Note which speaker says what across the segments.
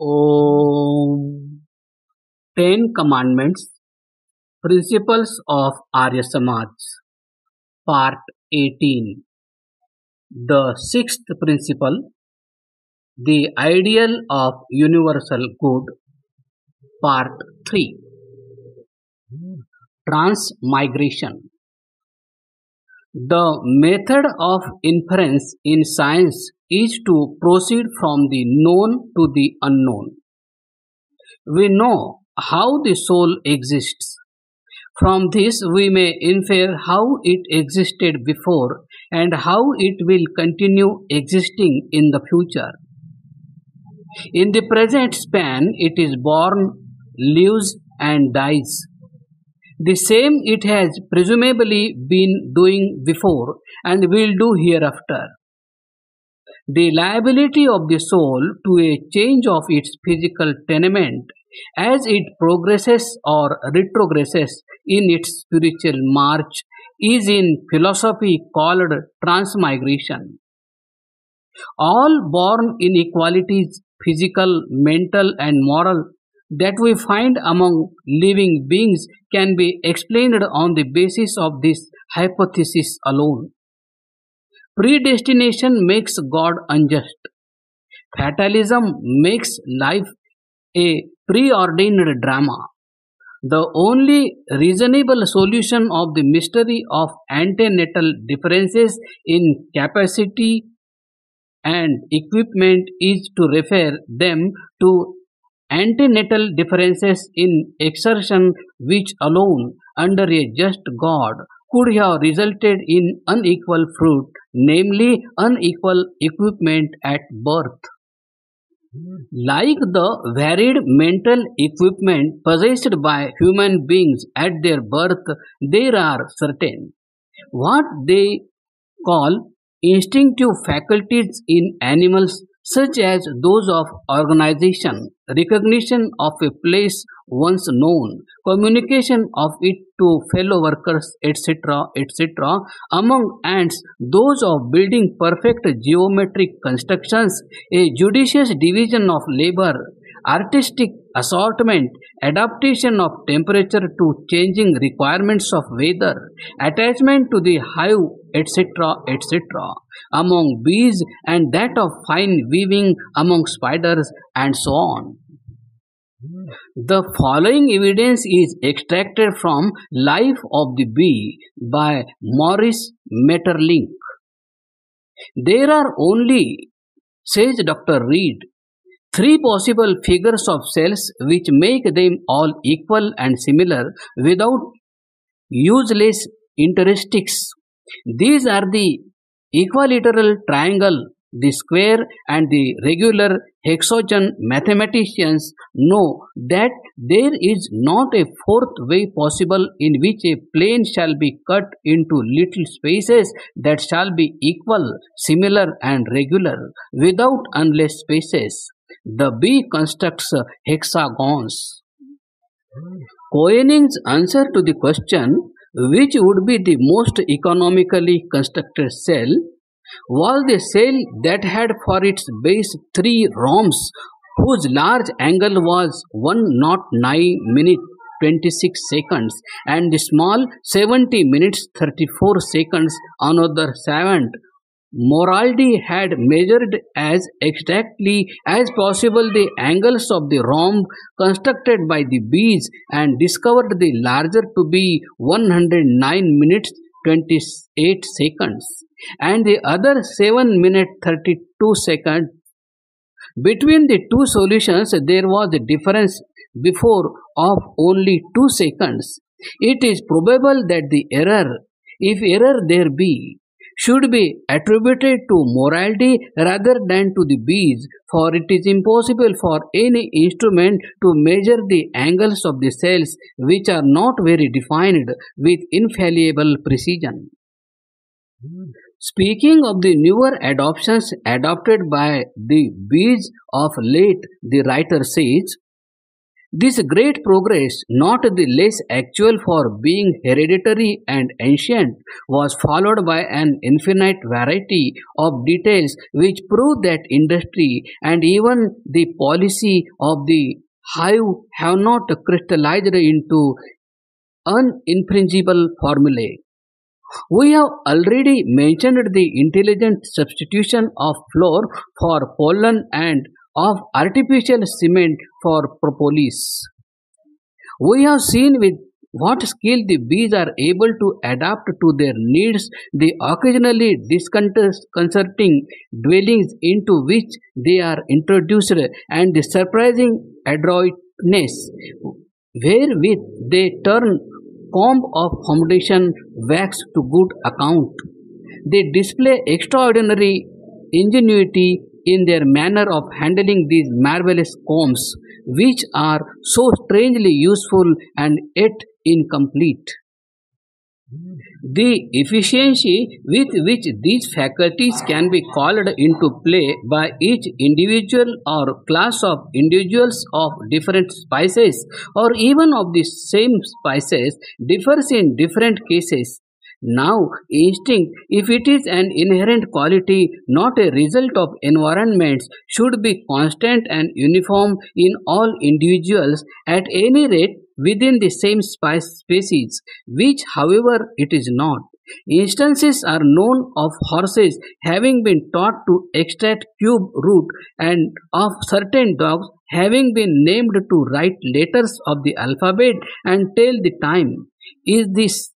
Speaker 1: Om. 10 Commandments, Principles of Arya Samaj, Part 18. The sixth principle, the ideal of universal good, Part 3. Transmigration. The method of inference in science is to proceed from the known to the unknown. We know how the soul exists. From this, we may infer how it existed before and how it will continue existing in the future. In the present span, it is born, lives, and dies. The same it has presumably been doing before and will do hereafter. The liability of the soul to a change of its physical tenement as it progresses or retrogresses in its spiritual march is in philosophy called transmigration. All born inequalities, physical, mental, and moral, that we find among living beings can be explained on the basis of this hypothesis alone. Predestination makes God unjust. Fatalism makes life a preordained drama. The only reasonable solution of the mystery of antenatal differences in capacity and equipment is to refer them to antenatal differences in exertion, which alone, under a just God, could have resulted in unequal fruit, namely unequal equipment at birth. Like the varied mental equipment possessed by human beings at their birth, there are certain what they call instinctive faculties in animals, such as those of organization, recognition of a place once known, communication of it to fellow workers, etc., etc. Among ants, those of building perfect geometric constructions, a judicious division of labor, artistic assortment, adaptation of temperature to changing requirements of weather, attachment to the hive, etc., etc., among bees, and that of fine weaving among spiders, and so on. The following evidence is extracted from Life of the Bee by Maurice Maeterlinck. There are only, says Dr. Reed, three possible figures of cells which make them all equal and similar without useless interstices. These are the equilateral triangle, the square, and the regular hexagon. Mathematicians know that there is not a fourth way possible in which a plane shall be cut into little spaces that shall be equal, similar, and regular, without unless spaces. The bee constructs hexagons. Koenig's answer to the question, which would be the most economically constructed cell, was the cell that had for its base three rhombs whose large angle was 109 minutes 26 seconds and the small 70 minutes 34 seconds. Another savant, Moraldi, had measured as exactly as possible the angles of the rhomb constructed by the bees and discovered the larger to be 109 minutes 28 seconds and the other 7 minutes 32 seconds. Between the two solutions, there was a difference before of only 2 seconds. It is probable that the error, if error there be, should be attributed to morality rather than to the bees, for it is impossible for any instrument to measure the angles of the cells which are not very defined with infallible precision. Speaking of the newer adoptions adopted by the bees of late, the writer says, This great progress, not the less actual for being hereditary and ancient, was followed by an infinite variety of details which prove that industry and even the policy of the hive have not crystallized into uninfringible formulae. We have already mentioned the intelligent substitution of flour for pollen and of artificial cement for propolis. We have seen with what skill the bees are able to adapt to their needs the occasionally disconcerting dwellings into which they are introduced and the surprising adroitness wherewith they turn comb of foundation wax to good account. They display extraordinary ingenuity in their manner of handling these marvelous combs, which are so strangely useful and yet incomplete. The efficiency with which these faculties can be called into play by each individual or class of individuals of different spices or even of the same spices differs in different cases. Now, instinct, if it is an inherent quality, not a result of environments, should be constant and uniform in all individuals, at any rate within the same species, which, however, it is not. Instances are known of horses having been taught to extract cube root and of certain dogs having been named to write letters of the alphabet and tell the time. Is this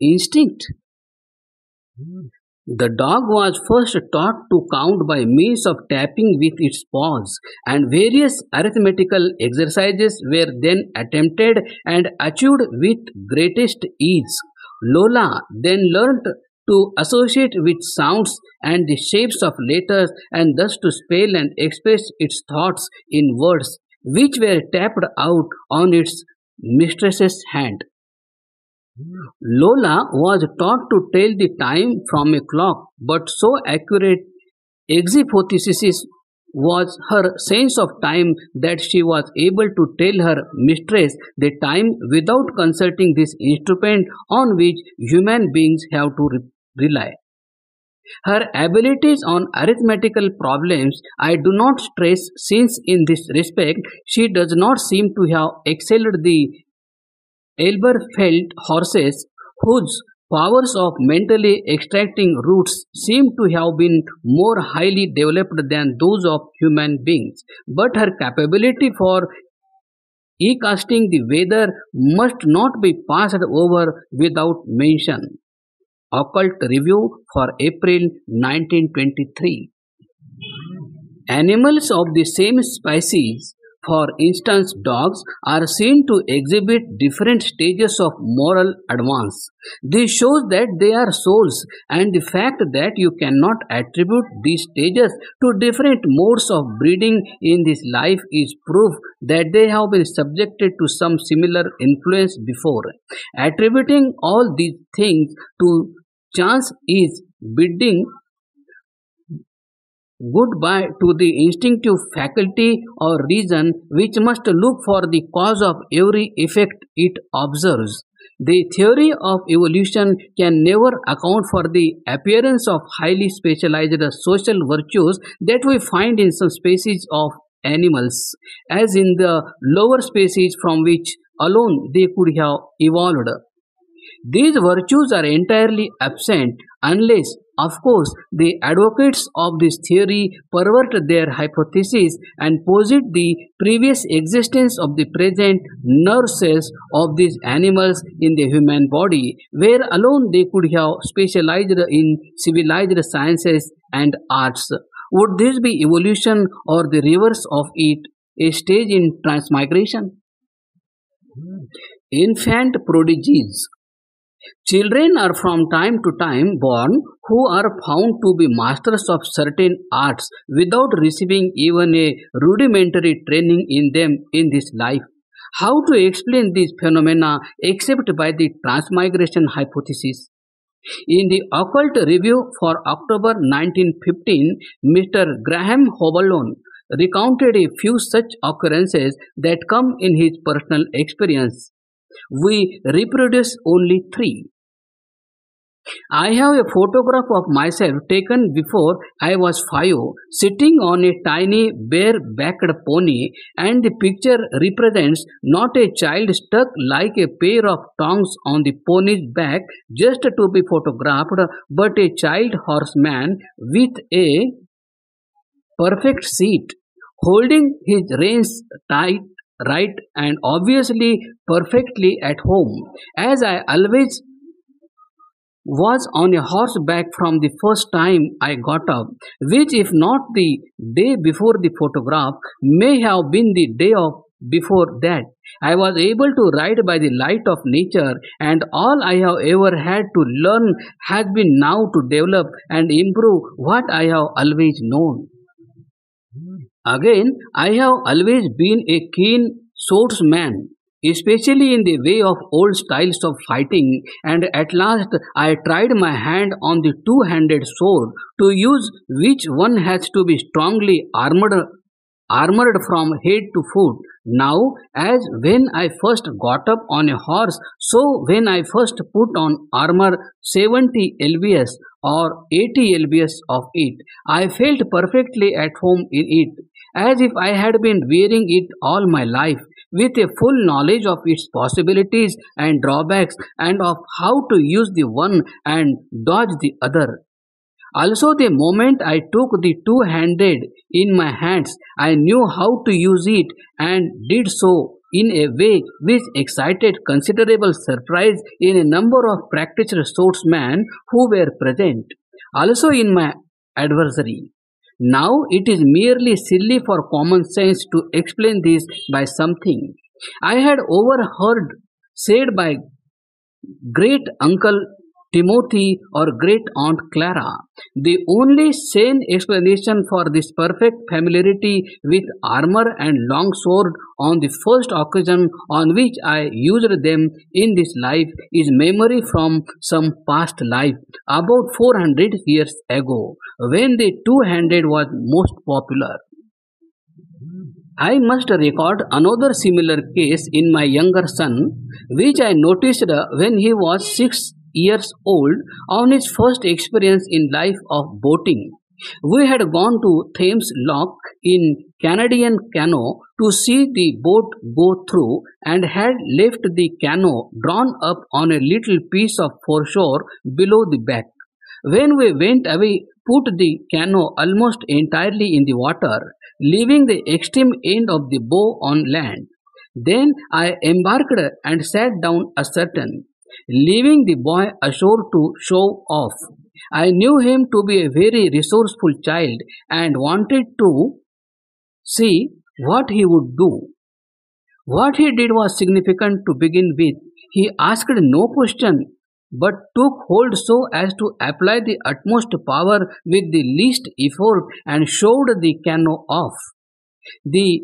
Speaker 1: instinct? The dog was first taught to count by means of tapping with its paws, and various arithmetical exercises were then attempted and achieved with greatest ease. Lola then learnt to associate with sounds and the shapes of letters and thus to spell and express its thoughts in words, which were tapped out on its mistress's hand. Lola was taught to tell the time from a clock, but so accurate exhypothesis was her sense of time that she was able to tell her mistress the time without consulting this instrument on which human beings have to rely. Her abilities on arithmetical problems I do not stress, since in this respect she does not seem to have excelled the Elberfeld horses, whose powers of mentally extracting roots seem to have been more highly developed than those of human beings. But her capability for e-casting the weather must not be passed over without mention. Occult Review for April 1923. Animals of the same species, for instance dogs, are seen to exhibit different stages of moral advance. This shows that they are souls, and the fact that you cannot attribute these stages to different modes of breeding in this life is proof that they have been subjected to some similar influence before. Attributing all these things to chance is bidding goodbye to the instinctive faculty or reason which must look for the cause of every effect it observes. The theory of evolution can never account for the appearance of highly specialized social virtues that we find in some species of animals, as in the lower species from which alone they could have evolved. These virtues are entirely absent unless, of course, the advocates of this theory pervert their hypothesis and posit the previous existence of the present nerve cells of these animals in the human body, where alone they could have specialized in civilized sciences and arts. Would this be evolution or the reverse of it, a stage in transmigration? Infant prodigies. Children are from time to time born who are found to be masters of certain arts without receiving even a rudimentary training in them in this life. How to explain these phenomena except by the transmigration hypothesis? In the Occult Review for October 1915, Mr. Graham Hobalone recounted a few such occurrences that come in his personal experience. We reproduce only three. I have a photograph of myself taken before I was 5, sitting on a tiny bare-backed pony, and the picture represents not a child stuck like a pair of tongs on the pony's back just to be photographed, but a child horseman with a perfect seat, holding his reins tight, right, and obviously perfectly at home, as I always was on a horseback from the first time I got up, which, if not the day before the photograph, may have been the day of before that. I was able to ride by the light of nature, and all I have ever had to learn has been now to develop and improve what I have always known. Again, I have always been a keen swordsman, especially in the way of old styles of fighting, and at last I tried my hand on the two-handed sword, to use which one has to be strongly armored from head to foot. Now, as when I first got up on a horse, so when I first put on armor 70 lbs or 80 lbs of it, I felt perfectly at home in it, as if I had been wearing it all my life, with a full knowledge of its possibilities and drawbacks, and of how to use the one and dodge the other. Also, the moment I took the two-handed in my hands, I knew how to use it, and did so in a way which excited considerable surprise in a number of practiced swordsmen who were present, also in my adversary. Now it is merely silly for common sense to explain this by something I had overheard said by great uncle Timothy or great aunt Clara. The only sane explanation for this perfect familiarity with armor and long sword on the first occasion on which I used them in this life is memory from some past life about 400 years ago, when the two-handed was most popular. I must record another similar case in my younger son, which I noticed when he was 6 years old on his first experience in life of boating. We had gone to Thames Lock in Canadian canoe to see the boat go through, and had left the canoe drawn up on a little piece of foreshore below the back. When we went away, put the canoe almost entirely in the water, leaving the extreme end of the bow on land. Then I embarked and sat down ascertain, leaving the boy ashore to show off. I knew him to be a very resourceful child, and wanted to see what he would do. What he did was significant to begin with. He asked no question, but took hold so as to apply the utmost power with the least effort, and shoved the canoe off. The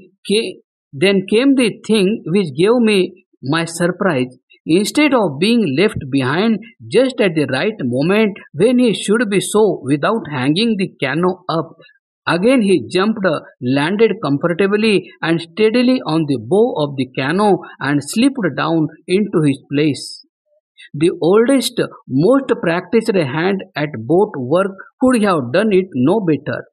Speaker 1: then came the thing which gave me my surprise. Instead of being left behind just at the right moment when he should be so, without hanging the canoe up, again he jumped, landed comfortably and steadily on the bow of the canoe, and slipped down into his place. The oldest, most practiced hand at boat work could have done it no better.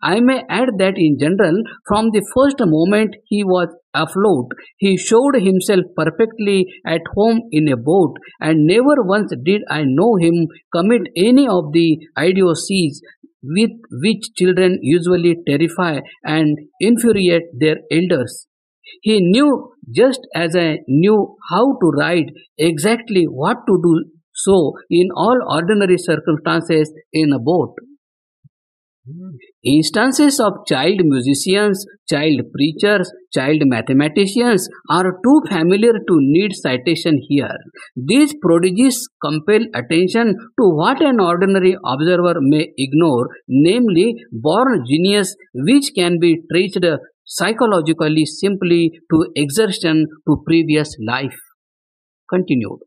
Speaker 1: I may add that in general, from the first moment he was afloat, he showed himself perfectly at home in a boat, and never once did I know him commit any of the idiocies with which children usually terrify and infuriate their elders. He knew, just as I knew how to ride, exactly what to do so in all ordinary circumstances in a boat. Instances of child musicians, child preachers, child mathematicians are too familiar to need citation here. These prodigies compel attention to what an ordinary observer may ignore, namely born genius, which can be traced psychologically simply to exertion to previous life. Continued.